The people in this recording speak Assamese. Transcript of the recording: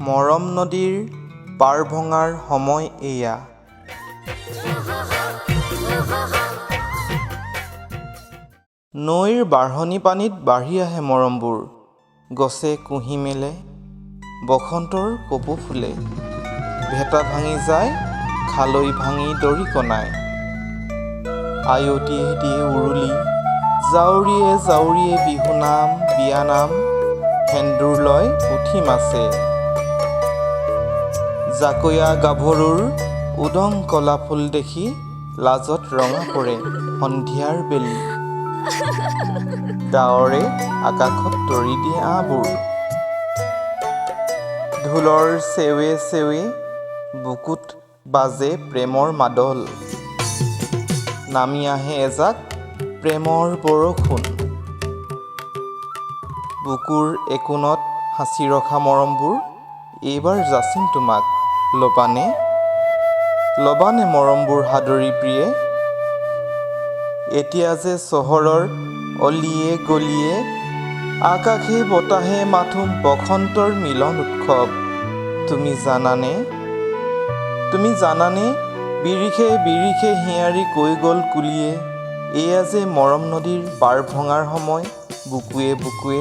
মৰম নদীৰ পাৰ ভঙাৰ সময় এয়া। নৈৰ বাঢ়নি পানীত বাঢ়ি আহে মৰমবোৰ, গছে কুঁহি মেলে, বসন্তৰ কপৌ ফুলে, ভেটা ভাঙি যায়, খালৈ ভাঙি দৰিকণাই। আয়তিয়ে দিয়ে উৰুলি, জাউৰিয়ে জাউৰিয়ে বিহুনাম বিয়ানাম, সেন্দুৰ লয় পুঠি মাছে। জাকৈয়া গাভৰুৰ উদং কলা ফুল দেখি, লাজত ৰঙা পৰে সন্ধিয়াৰ বেলি। ডাৱৰে আকাশত তৰি দিয়ে আঁবোৰ, ঢোলৰ চেৱে চেৱে বুকুত বাজে প্ৰেমৰ মাদল। নামি আহে এজাক প্ৰেমৰ বৰষুণ, বুকুৰ একোণত সাঁচি ৰখা মৰমবোৰ এইবাৰ যাচিম তোমাক, ল'বানে? ল'বানে মৰমবোৰ সাদৰী প্ৰিয়ে? এতিয়া যে চহৰৰ অলিয়ে গলিয়ে, আকাশে বতাহে মাথোঁ বসন্তৰ মিলন উৎসৱ। তুমি জানানে? তুমি জানানে? বিৰিষে বিৰিষে হিয়াৰি কৈ গ'ল কুলিয়ে, এয়া যে মৰম নদীৰ পাৰ ভঙাৰ সময়, বুকুৱে বুকুৱে